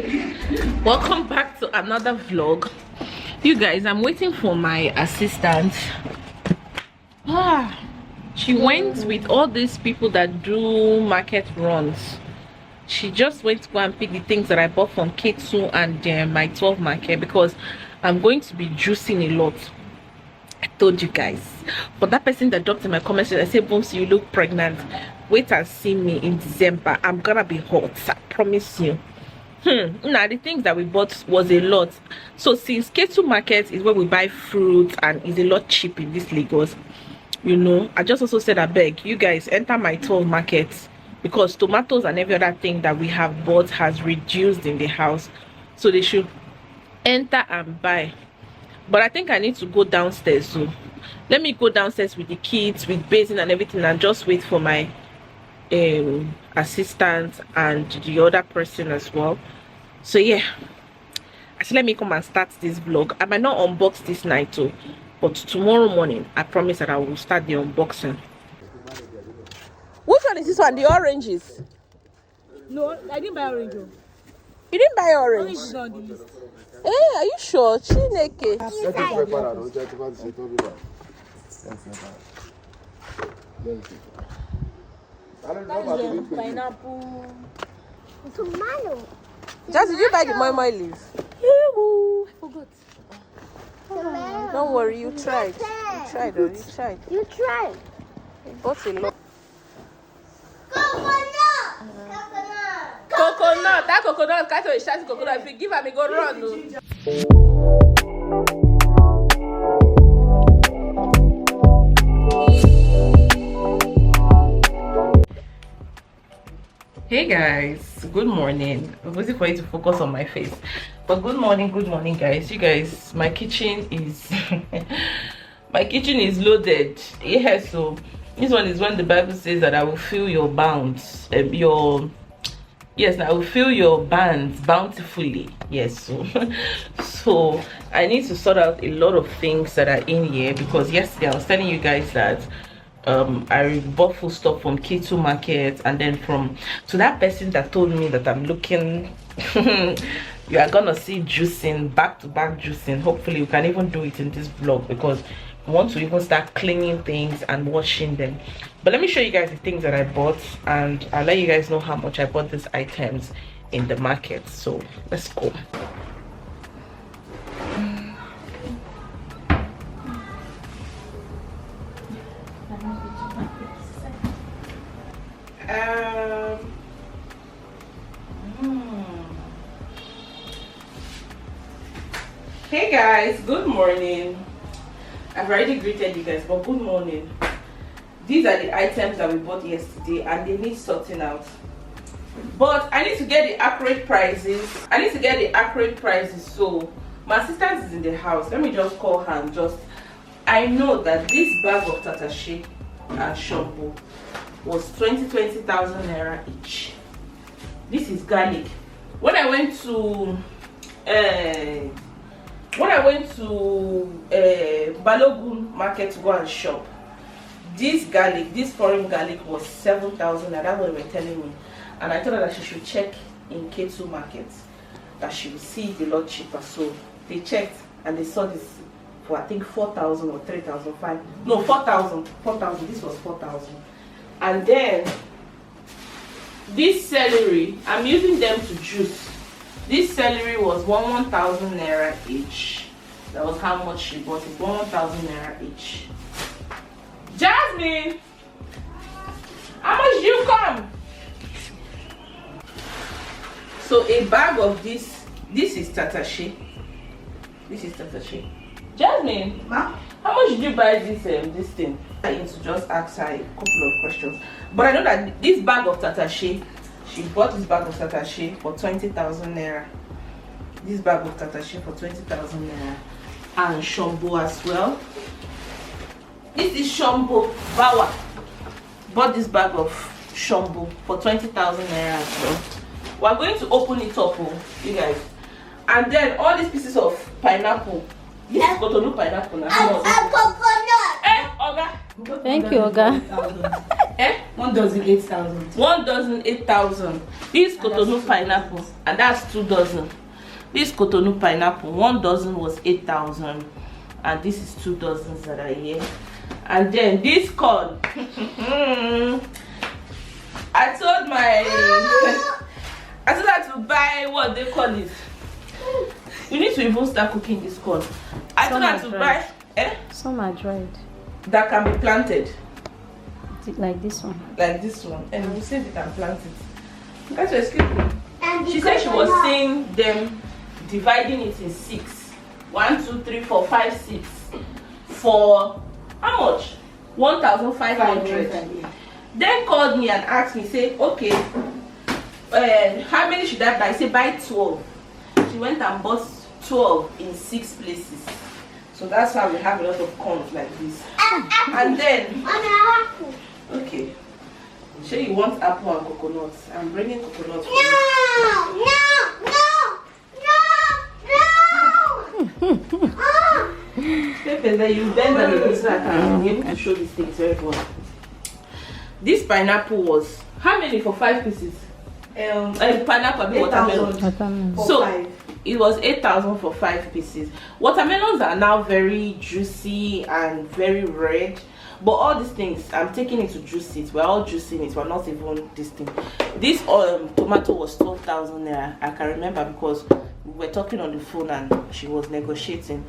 morning. Welcome back to another vlog. You guys, I'm waiting for my assistant. She went with all these people that do market runs. She just went to go and pick the things that I bought from K2 and my 12 market, because I'm going to be juicing a lot. I told you guys. For that person that dropped in my comments, I said, Booms, you look pregnant. Wait and see me in December. I'm gonna be hot, I promise you. Now the things that we bought was a lot. So since K2 market is where we buy fruit and is a lot cheap in this Lagos, you know, I just also said, I beg you guys, enter my 12 markets, because tomatoes and every other thing that we have bought has reduced in the house, so they should enter and buy. But I think I need to go downstairs, so let me go downstairs with the kids, with basin and everything, and just wait for my assistant and the other person as well. So yeah, I said let me come and start this vlog. I might not unbox this night too, but tomorrow morning I promise that I will start the unboxing. Which one is this one? The oranges? No, I didn't buy orange. You didn't buy orange? Orange is not on the list. Hey, are you sure? Chineke. Pineapple. Tomato. Just did you buy the moi leaf? I forgot. Don't worry, you tried. You tried, or you tried. You tried. You bought a lot. Coconut. That coconut, catch a shot coconut. If you give her, me go run. No. Hey guys, good morning. I'm waiting for you to focus on my face, but good morning guys. You guys, my kitchen is my kitchen is loaded. Yeah, so this one is when the Bible says that I will fill your bounds, I will fill your bands bountifully. Yes, so I need to sort out a lot of things that are in here, because yesterday I was telling you guys that I bought full stuff from K2 market, and then to that person that told me that I'm looking you are gonna see juicing, back-to-back juicing. Hopefully we can even do it in this vlog, because I want to even start cleaning things and washing them. But let me show you guys the things that I bought, and I'll let you guys know how much I bought these items in the market. So let's go. Hey guys, good morning. I've already greeted you guys, but good morning. These are the items that we bought yesterday, and they need sorting out, but I need to get the accurate prices. So my assistant is in the house. Let me just call her and I know that this bag of tatashe and shampoo was 20,000 naira each. This is garlic. When I went to Balogun market to go and shop, this foreign garlic was 7,000. That's what they were telling me, and I told her that she should check in K2 market, that she will see it a lot cheaper. So they checked and they saw this for I think 4,000 or 3,005. No, 4,000. This was 4,000. And then this celery, I'm using them to juice. This celery was 1,000 naira each. That was how much she bought it. 1,000 naira each. Jasmine, how much do you come? So a bag of this is tatashe. Jasmine, Ma? how much did you buy this thing? I need to just ask her a couple of questions. But I know that this bag of tatashe, she bought this bag of tatashe for 20,000 naira. This bag of tatashe for 20,000 naira. And shampoo as well. This is shampoo. Bawa bought this bag of shampoo for 20,000 naira as well. We're going to open it up, you guys. And then all these pieces of pineapple. This is Cotonou pineapple now. Coconut. Oga. Thank you, Oga. Eh? 1 dozen 8,000. 1 dozen 8,000. This Cotonou pineapple, and that's 2 dozen. This Cotonou pineapple, 1 dozen was 8,000, and this is 2 dozens that are here. And then this corn. I told her to buy what they call it. We need to even start cooking this corn. I told her to buy. Some are dried. That can be planted. Like this one. Like this one. And we said you can plant it. Guys, excuse me. She said she was seeing them dividing it in 6. 1, 2, 3, 4, 5, 6. For how much? 1,500. Then called me and asked me, say, okay, how many should I buy? I said, buy 12. She went and bought 12 in 6 places. So that's why we have a lot of corns like this. And then, okay, sure you want apple and coconuts. I'm bringing coconuts for you. Pepe, that you bend and you so I can be able to show these things very well. This pineapple was how many for 5 pieces? Pineapple, 8,000. So 5. It was 8,000 for 5 pieces. Watermelons are now very juicy and very red. But all these things, I'm taking it to juice it. We're all juicing it. We're not even this thing. This tomato was 12,000 naira. I can remember because we were talking on the phone and she was negotiating.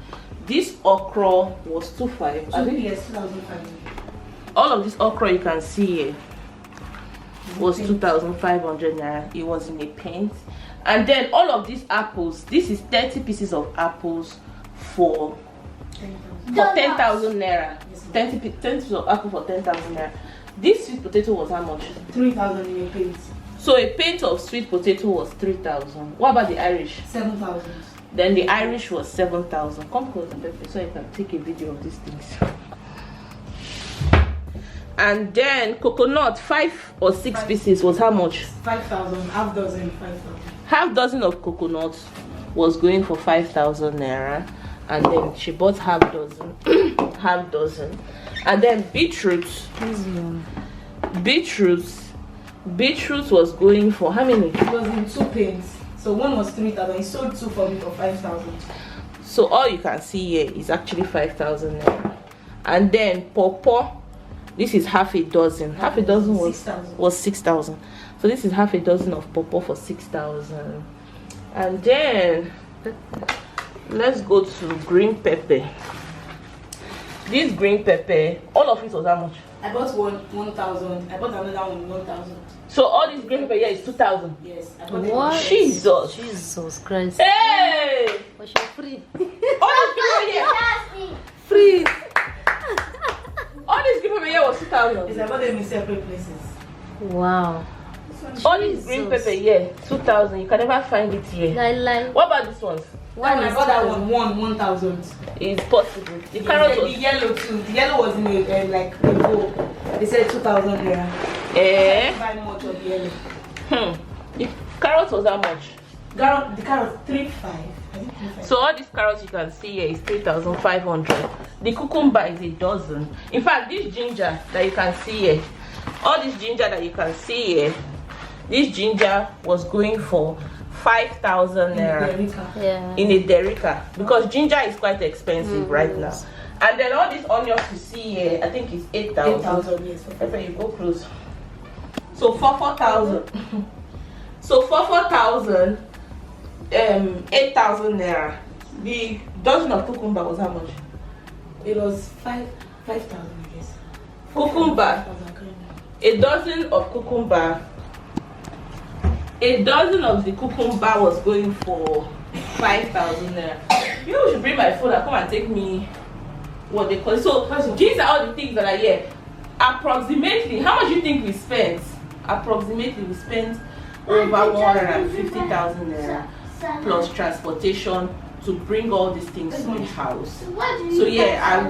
This okra was 2,500. I think yes, 2,500. All of this okra you can see here was 2,500 naira. It was in a paint. And then all of these apples, this is 30 pieces of apples for 10,000 naira. 10 pieces of apple for 10,000 naira. This sweet potato was how much? 3,000 in a paint. So a paint of sweet potato was 3,000. What about the Irish? 7,000. Then the Irish was 7,000. Come closer, Pepe, so you can take a video of these things. And then coconut, 5 or 6 pieces was how much? 5,000. Half dozen, 5,000. Half dozen of coconut was going for 5,000 naira. And then she bought half dozen. Half dozen. And then beetroot was going for how many? It was in 2 paints. So one was 3,000. He sold 2 for me for 5,000. So all you can see here is actually 5,000 naira. And then pawpaw, this is half a dozen. Half a dozen was 6,000. So this is half a dozen of pawpaw for 6,000. And then let's go to green pepper. This green pepper, all of it was how much? I bought 1,000. I bought another one 1,000. So all this green pepper here is 2,000. Yes. I bought what? Jesus Christ. Hey! But you're free. All this green pepper here. Free. All this green pepper here was 2,000. Yes, I bought them in separate places. Wow. All this green pepper here, 2,000. You can never find it here. What about this one? I bought that one 1,000. It's possible. The carrot was the yellow too. The yellow was in a like a bowl. They said 2,000 naira. I buy much of the yellow. The carrot was how much? The carrot 3,500. So all these carrots you can see here is 3,500. The cucumber is a dozen. In fact, this ginger that you can see here, all this ginger that you can see here, this ginger was going for 5,000 naira in a derica because ginger is quite expensive right now. And then all these onions you see here, I think it's 8,000. Yes. Okay, you go close. So for 4,000. So for 4,000, 8,000 naira. The dozen of cucumber was how much? It was 5,000, I guess. Cucumber. A dozen of cucumber. A dozen of the cucumber was going for 5,000 naira. You should bring my phone and come and take me what they call it. So these are all the things that are here. Approximately, how much do you think we spent? Approximately, we spent over 150,000 naira plus transportation to bring all these things to the house. So yeah,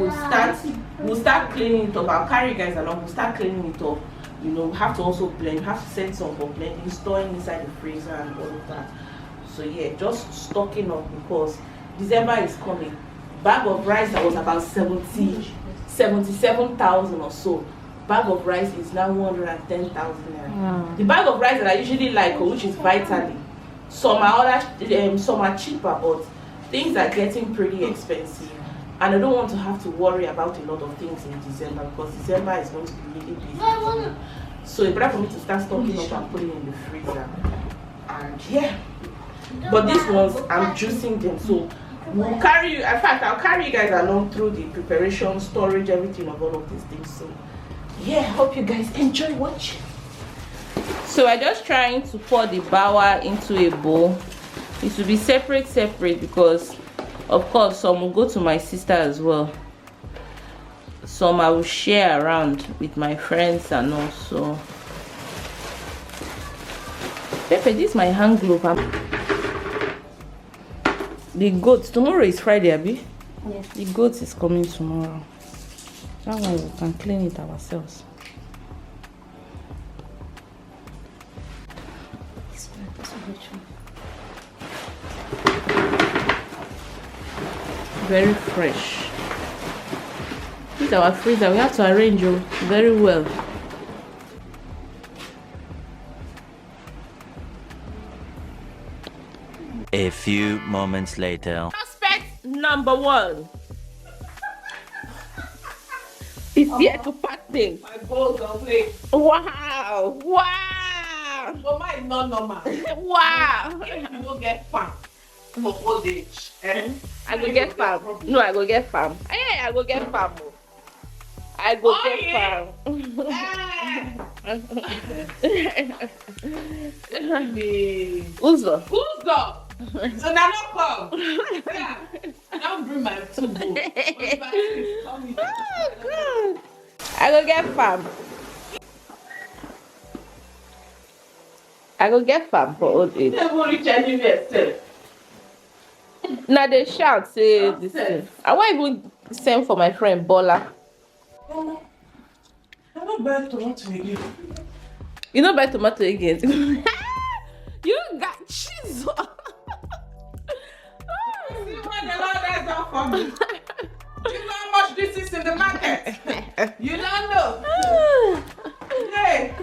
we'll start cleaning it up. I'll carry you guys along. We'll start cleaning it up. You know, we have to also blend. We have to send some for blending, storing inside the freezer and all of that. So yeah, just stocking up because December is coming. Bag of rice that was about 77,000 or so bag of rice is now 110,000 naira. Wow. The bag of rice that I usually like, which is Vitally, some are other, some are cheaper, but things are getting pretty expensive, and I don't want to have to worry about a lot of things in December, because December is going to be really busy for me. So it's better for me to start stocking up and putting in the freezer. And yeah, but these ones I'm juicing them, so we'll carry you. In fact, I'll carry you guys along through the preparation, storage, everything of all of these things. So yeah, hope you guys enjoy watching. So I'm just trying to pour the bawa into a bowl. It will be separate because of course some will go to my sister as well, some I will share around with my friends, and also Pepe, this is my hand glove. The goat, tomorrow is Friday, Abby? Yes. The goat is coming tomorrow. That one we can clean it ourselves. Very fresh. This is our freezer. We have to arrange it very well. A few moments later. Suspect number 1 is here to pack things. My balls are weak. Wow! Wow! But mine is not normal. Wow! If you don't get fat for old age, I go get farm. No, I go get farm. Hey, I go get farm. I go get farm. Uzo. Who's dog? So now not come. Yeah. I don't bring my two books. I go get farm. I go get farm for old age. Never reach anywhere, sir. Now they shout, say this thing. I want even send for my friend Bola. I don't buy tomato again. You don't buy tomato again. You got cheese. See what the Lord has done for me. You know how much this is in the market? You don't know. Hey.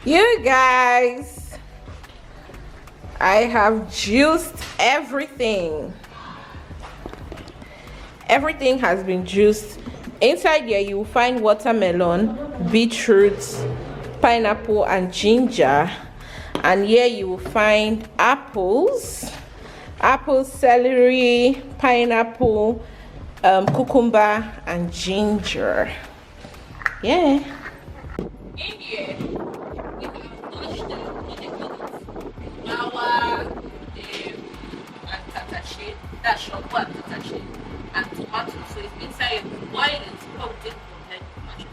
You guys, I have juiced everything. Everything has been juiced. Inside here you will find watermelon, beetroot, pineapple and ginger, and here you will find apples, celery, pineapple, cucumber and ginger. Yeah. In here, we have mashed flour, and tatache, that's shombo and tatache, and tomato. So it's inside, you boil it, before we take it from there, you mash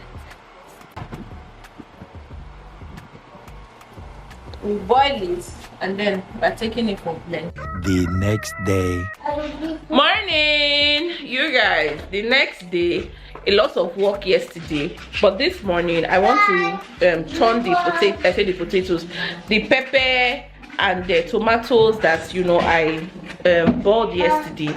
it. We boil it, and then by taking it from blend. The next day. Morning, you guys. The next day, a lot of work yesterday, but this morning I want to turn the potatoes, the pepper and the tomatoes that I boiled yesterday.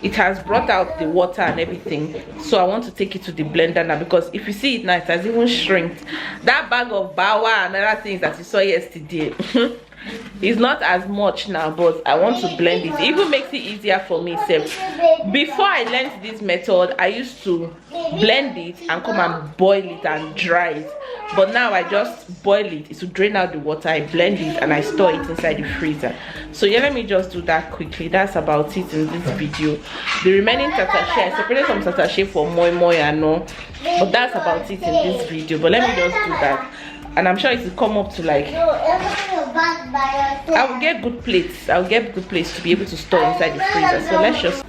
It has brought out the water and everything, so I want to take it to the blender now, because if you see it now, it has even shrinked. That bag of bawa and other things that you saw yesterday it's not as much now, but I want to blend it. It even makes it easier for me. Before I learned this method, I used to blend it and come and boil it and dry it, but now I just boil it. It's to drain out the water. I blend it and I store it inside the freezer. So yeah, let me just do that quickly. That's about it in this video. The remaining tatache, I separated some tatache for moi moi and no, but that's about it in this video. But let me just do that, and I'm sure it will come up to like, I will get good plates. I'll get good plates to be able to store inside the freezer. So let's just.